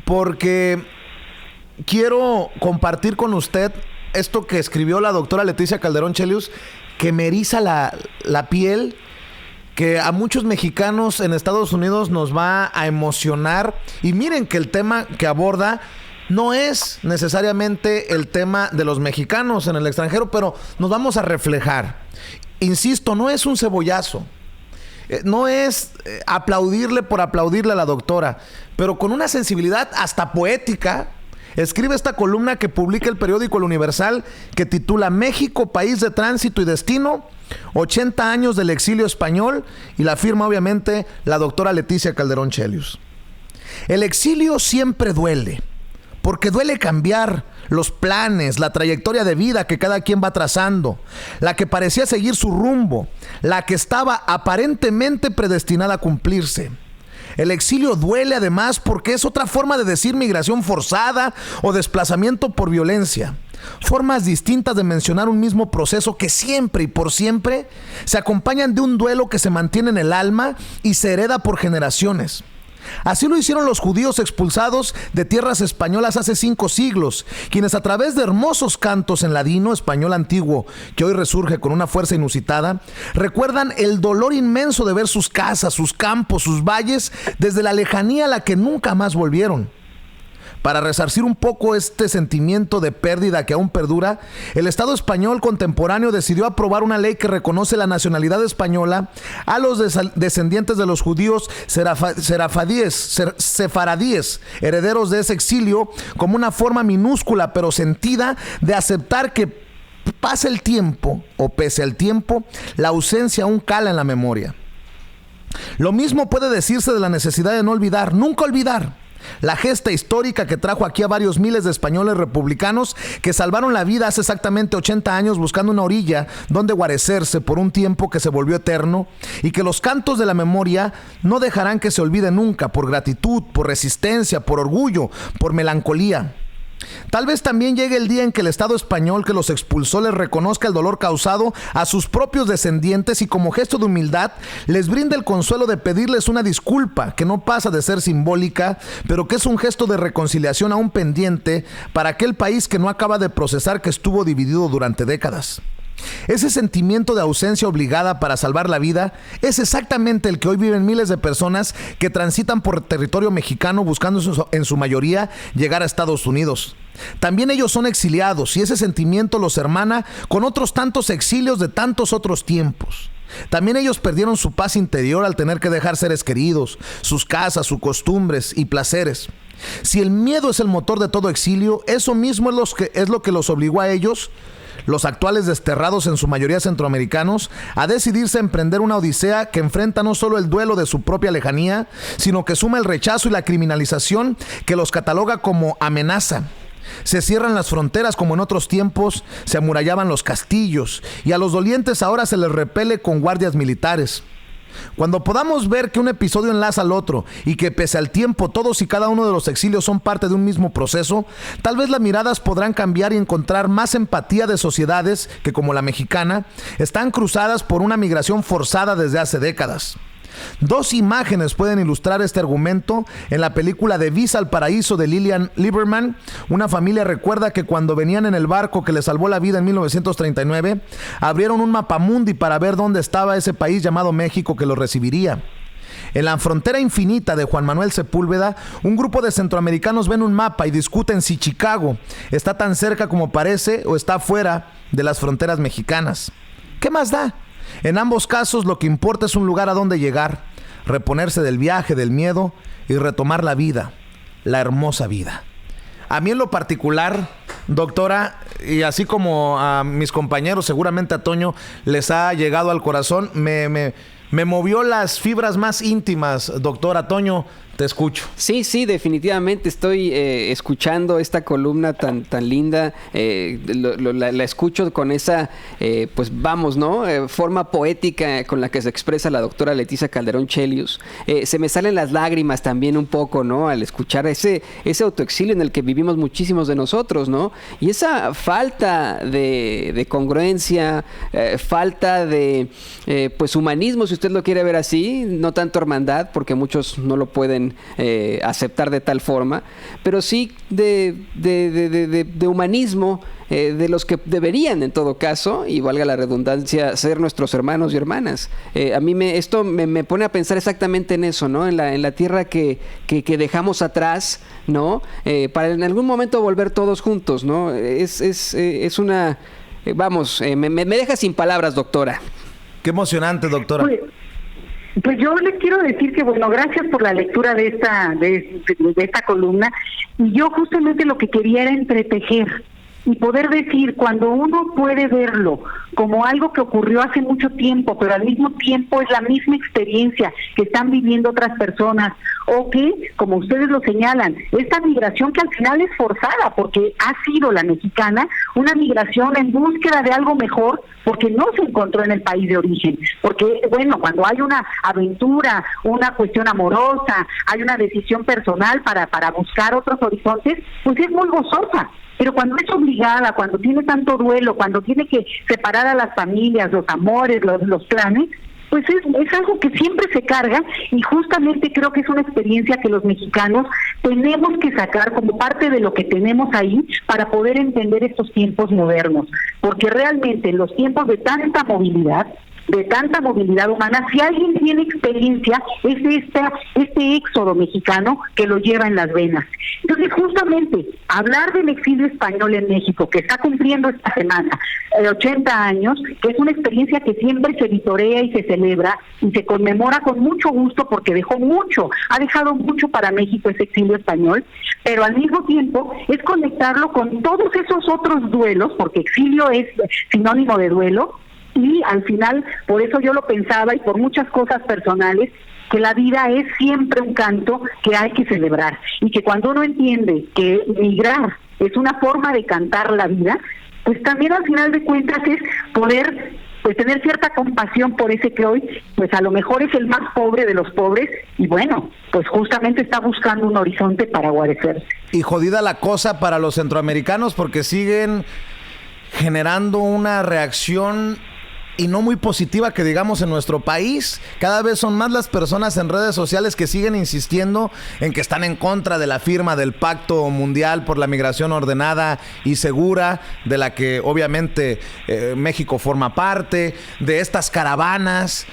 porque quiero compartir con usted esto que escribió la doctora Leticia Calderón Chelius, que me eriza la piel, que a muchos mexicanos en Estados Unidos nos va a emocionar. Y miren que el tema que aborda no es necesariamente el tema de los mexicanos en el extranjero, pero nos vamos a reflejar. Insisto, no es un cebollazo. No es aplaudirle por aplaudirle a la doctora, pero con una sensibilidad hasta poética, escribe esta columna que publica el periódico El Universal, que titula México, país de tránsito y destino, 80 años del exilio español, y la firma obviamente la doctora Leticia Calderón Chelius. El exilio siempre duele, porque duele cambiar los planes, la trayectoria de vida que cada quien va trazando, la que parecía seguir su rumbo, la que estaba aparentemente predestinada a cumplirse. El exilio duele además porque es otra forma de decir migración forzada o desplazamiento por violencia. Formas distintas de mencionar un mismo proceso que siempre y por siempre se acompañan de un duelo que se mantiene en el alma y se hereda por generaciones. Así lo hicieron los judíos expulsados de tierras españolas hace 5 siglos, quienes a través de hermosos cantos en ladino, español antiguo, que hoy resurge con una fuerza inusitada, recuerdan el dolor inmenso de ver sus casas, sus campos, sus valles, desde la lejanía a la que nunca más volvieron. Para resarcir un poco este sentimiento de pérdida que aún perdura, el Estado español contemporáneo decidió aprobar una ley que reconoce la nacionalidad española a los descendientes de los judíos sefaradíes, herederos de ese exilio, como una forma minúscula pero sentida de aceptar que pase el tiempo, o pese al tiempo, la ausencia aún cala en la memoria. Lo mismo puede decirse de la necesidad de no olvidar, nunca olvidar, la gesta histórica que trajo aquí a varios miles de españoles republicanos que salvaron la vida hace exactamente 80 años buscando una orilla donde guarecerse por un tiempo que se volvió eterno, y que los cantos de la memoria no dejarán que se olvide nunca, por gratitud, por resistencia, por orgullo, por melancolía. Tal vez también llegue el día en que el Estado español que los expulsó les reconozca el dolor causado a sus propios descendientes y como gesto de humildad les brinde el consuelo de pedirles una disculpa que no pasa de ser simbólica, pero que es un gesto de reconciliación aún pendiente para aquel país que no acaba de procesar que estuvo dividido durante décadas. Ese sentimiento de ausencia obligada para salvar la vida es exactamente el que hoy viven miles de personas que transitan por territorio mexicano buscando en su mayoría llegar a Estados Unidos. También ellos son exiliados y ese sentimiento los hermana con otros tantos exilios de tantos otros tiempos. También ellos perdieron su paz interior al tener que dejar seres queridos, sus casas, sus costumbres y placeres. Si el miedo es el motor de todo exilio, eso mismo es lo que los obligó a ellos, los actuales desterrados, en su mayoría centroamericanos, a decidirse a emprender una odisea que enfrenta no solo el duelo de su propia lejanía, sino que suma el rechazo y la criminalización que los cataloga como amenaza. Se cierran las fronteras como en otros tiempos, se amurallaban los castillos y a los dolientes ahora se les repele con guardias militares. Cuando podamos ver que un episodio enlaza al otro y que pese al tiempo todos y cada uno de los exilios son parte de un mismo proceso, tal vez las miradas podrán cambiar y encontrar más empatía de sociedades que, como la mexicana, están cruzadas por una migración forzada desde hace décadas. 2 imágenes pueden ilustrar este argumento. En la película de Visa al Paraíso de Lillian Lieberman, una familia recuerda que cuando venían en el barco que les salvó la vida en 1939, abrieron un mapamundi para ver dónde estaba ese país llamado México que los recibiría. En La frontera infinita de Juan Manuel Sepúlveda, un grupo de centroamericanos ven un mapa y discuten si Chicago está tan cerca como parece o está fuera de las fronteras mexicanas. ¿Qué más da? En ambos casos lo que importa es un lugar a donde llegar, reponerse del viaje, del miedo y retomar la vida, la hermosa vida. A mí en lo particular, doctora, y así como a mis compañeros, seguramente a Toño les ha llegado al corazón, me movió las fibras más íntimas, doctora. Toño, te escucho. Sí, definitivamente estoy escuchando esta columna tan linda, la escucho con esa, pues vamos, ¿no? Forma poética con la que se expresa la doctora Leticia Calderón Chelius. Se me salen las lágrimas también un poco, ¿no? Al escuchar ese autoexilio en el que vivimos muchísimos de nosotros, ¿no? Y esa falta de congruencia, falta de, pues humanismo, si usted lo quiere ver así, no tanto hermandad, porque muchos no lo pueden pueden aceptar de tal forma, pero sí de humanismo, de los que deberían, en todo caso, y valga la redundancia, ser nuestros hermanos y hermanas. A mí esto me pone a pensar exactamente en eso, ¿no? En la tierra que dejamos atrás, ¿no? Para en algún momento volver todos juntos, ¿no? Es una... vamos, me deja sin palabras, doctora. Qué emocionante, doctora. Pues yo les quiero decir que, bueno, gracias por la lectura de esta columna. Y yo justamente lo que quería era entretejer y poder decir, cuando uno puede verlo como algo que ocurrió hace mucho tiempo, pero al mismo tiempo es la misma experiencia que están viviendo otras personas, o que, como ustedes lo señalan, esta migración que al final es forzada, porque ha sido la mexicana una migración en búsqueda de algo mejor, porque no se encontró en el país de origen. Porque, bueno, cuando hay una aventura, una cuestión amorosa, hay una decisión personal para buscar otros horizontes, pues es muy gozosa. Pero cuando es obligada, cuando tiene tanto duelo, cuando tiene que separar a las familias, los amores, los planes, pues es algo que siempre se carga, y justamente creo que es una experiencia que los mexicanos tenemos que sacar como parte de lo que tenemos ahí para poder entender estos tiempos modernos. Porque realmente en los tiempos de tanta movilidad humana, si alguien tiene experiencia, es este éxodo mexicano que lo lleva en las venas. Entonces, justamente, hablar del exilio español en México, que está cumpliendo esta semana 80 años, que es una experiencia que siempre se vitorea y se celebra y se conmemora con mucho gusto, porque ha dejado mucho para México ese exilio español, pero al mismo tiempo es conectarlo con todos esos otros duelos, porque exilio es sinónimo de duelo. Y al final, por eso yo lo pensaba, y por muchas cosas personales, que la vida es siempre un canto que hay que celebrar. Y que cuando uno entiende que migrar es una forma de cantar la vida, pues también al final de cuentas es poder tener cierta compasión por ese que hoy, pues a lo mejor es el más pobre de los pobres, y bueno, pues justamente está buscando un horizonte para guarecerse. Y jodida la cosa para los centroamericanos, porque siguen generando una reacción y no muy positiva, que digamos, en nuestro país. Cada vez son más las personas en redes sociales que siguen insistiendo en que están en contra de la firma del Pacto Mundial por la Migración Ordenada y Segura, de la que obviamente México forma parte, de estas caravanas,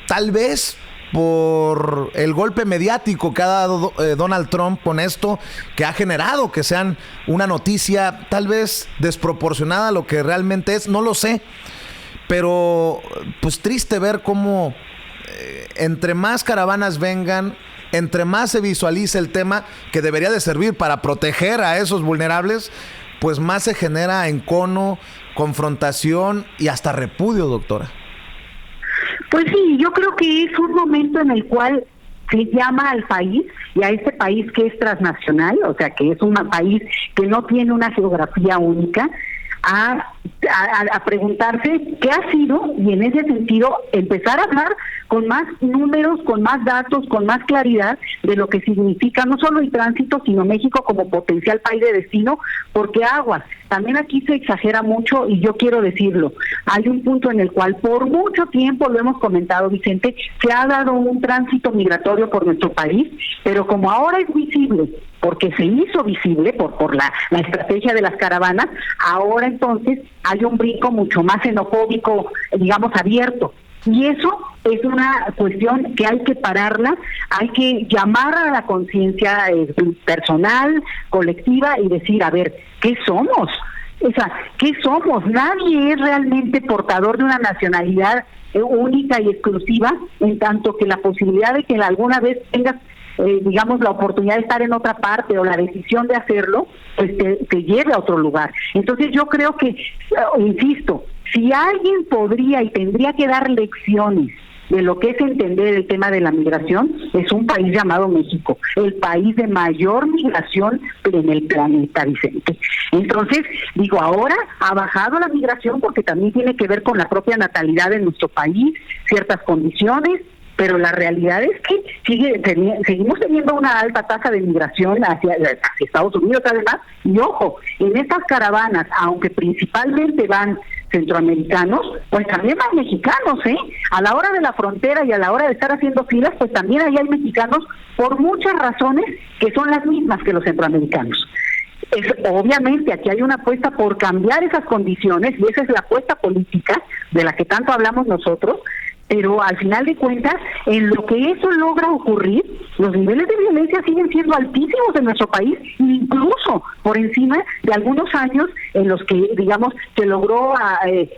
tal vez por el golpe mediático que ha dado Donald Trump con esto, que ha generado que sean una noticia tal vez desproporcionada a lo que realmente es, no lo sé. Pero pues triste ver cómo entre más caravanas vengan, entre más se visualice el tema, que debería de servir para proteger a esos vulnerables, pues más se genera encono, confrontación y hasta repudio, doctora. Pues sí, yo creo que es un momento en el cual se llama al país, y a este país que es transnacional, o sea, que es un país que no tiene una geografía única, a preguntarse qué ha sido, y en ese sentido empezar a hablar con más números, con más datos, con más claridad de lo que significa no solo el tránsito, sino México como potencial país de destino, porque aguas, también aquí se exagera mucho, y yo quiero decirlo, hay un punto en el cual por mucho tiempo, lo hemos comentado, Vicente, se ha dado un tránsito migratorio por nuestro país, pero como ahora es visible, porque se hizo visible por la estrategia de las caravanas, ahora entonces hay un brinco mucho más xenofóbico, digamos, abierto. Y eso es una cuestión que hay que pararla, hay que llamar a la conciencia personal, colectiva, y decir, a ver, ¿qué somos? O sea, ¿qué somos? Nadie es realmente portador de una nacionalidad única y exclusiva, en tanto que la posibilidad de que alguna vez tengas digamos, la oportunidad de estar en otra parte o la decisión de hacerlo, pues te lleve a otro lugar. Entonces yo creo que, insisto, si alguien podría y tendría que dar lecciones de lo que es entender el tema de la migración, es un país llamado México, el país de mayor migración en el planeta, Vicente. Entonces, digo, ahora ha bajado la migración porque también tiene que ver con la propia natalidad de nuestro país, ciertas condiciones, pero la realidad es que seguimos teniendo una alta tasa de migración hacia Estados Unidos además, y ojo, en estas caravanas, aunque principalmente van centroamericanos, pues también van mexicanos, a la hora de la frontera y a la hora de estar haciendo filas, pues también ahí hay mexicanos por muchas razones que son las mismas que los centroamericanos. Obviamente aquí hay una apuesta por cambiar esas condiciones y esa es la apuesta política de la que tanto hablamos nosotros, pero al final de cuentas, en lo que eso logra ocurrir, los niveles de violencia siguen siendo altísimos en nuestro país, incluso por encima de algunos años en los que, digamos, se logró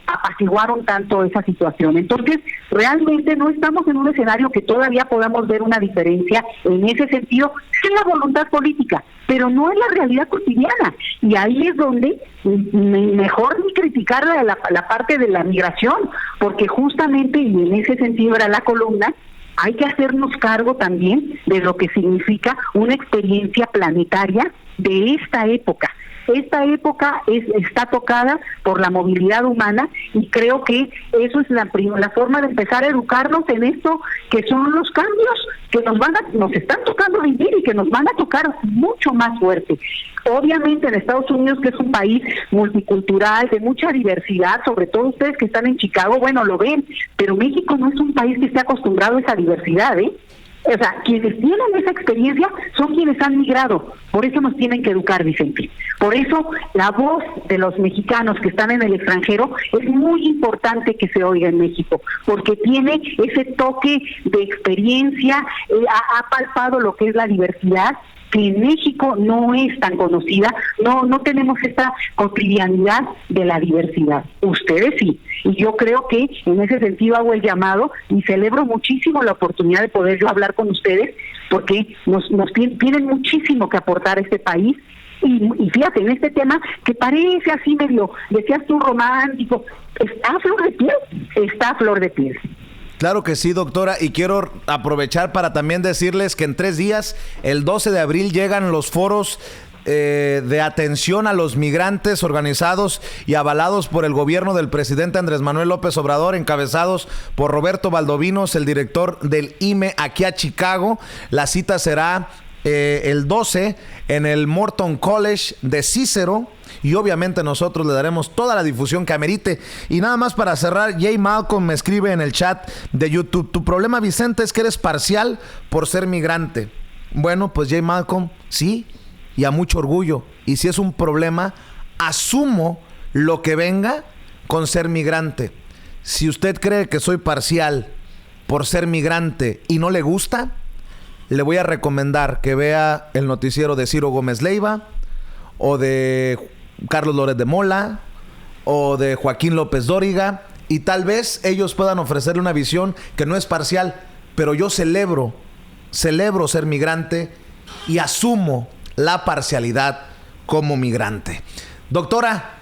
apaciguar un tanto esa situación. Entonces, realmente no estamos en un escenario que todavía podamos ver una diferencia en ese sentido, es la voluntad política, pero no es la realidad cotidiana. Y ahí es donde mejor ni criticar la parte de la migración, porque justamente, y en ese sentido era la columna, hay que hacernos cargo también de lo que significa una experiencia planetaria de esta época. Esta época está tocada por la movilidad humana y creo que eso es la forma de empezar a educarnos en esto, que son los cambios que nos están tocando vivir y que nos van a tocar mucho más fuerte. Obviamente en Estados Unidos, que es un país multicultural, de mucha diversidad, sobre todo ustedes que están en Chicago, bueno, lo ven, pero México no es un país que esté acostumbrado a esa diversidad, O sea, quienes tienen esa experiencia son quienes han migrado. Por eso nos tienen que educar, Vicente. Por eso la voz de los mexicanos que están en el extranjero es muy importante que se oiga en México, porque tiene ese toque de experiencia, ha palpado lo que es la diversidad, que en México no es tan conocida, no tenemos esta cotidianidad de la diversidad. Ustedes sí, y yo creo que en ese sentido hago el llamado y celebro muchísimo la oportunidad de poder yo hablar con ustedes, porque nos tienen muchísimo que aportar a este país. Y fíjate, en este tema que parece así medio, decías tú, romántico, está a flor de piel, está a flor de piel. Claro que sí, doctora, y quiero aprovechar para también decirles que en 3 días, el 12 de abril, llegan los foros de atención a los migrantes organizados y avalados por el gobierno del presidente Andrés Manuel López Obrador, encabezados por Roberto Valdovinos, el director del IME, aquí a Chicago. La cita será el 12 en el Morton College de Cícero. Y obviamente nosotros le daremos toda la difusión que amerite. Y nada más para cerrar, Jay Malcolm me escribe en el chat de YouTube: tu problema, Vicente, es que eres parcial por ser migrante. Bueno, pues Jay Malcolm, sí, y a mucho orgullo. Y si es un problema, asumo lo que venga con ser migrante. Si usted cree que soy parcial por ser migrante y no le gusta, le voy a recomendar que vea el noticiero de Ciro Gómez Leiva, o de Carlos Loret de Mola, o de Joaquín López Dóriga, y tal vez ellos puedan ofrecerle una visión que no es parcial, pero yo celebro ser migrante y asumo la parcialidad como migrante. Doctora,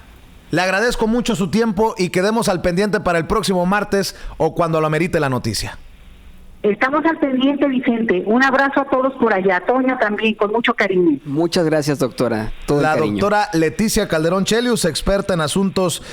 le agradezco mucho su tiempo y quedemos al pendiente para el próximo martes o cuando lo amerite la noticia. Estamos al pendiente, Vicente. Un abrazo a todos por allá. Toño también, con mucho cariño. Muchas gracias, doctora. Todo el cariño. La doctora Leticia Calderón Chelius, experta en asuntos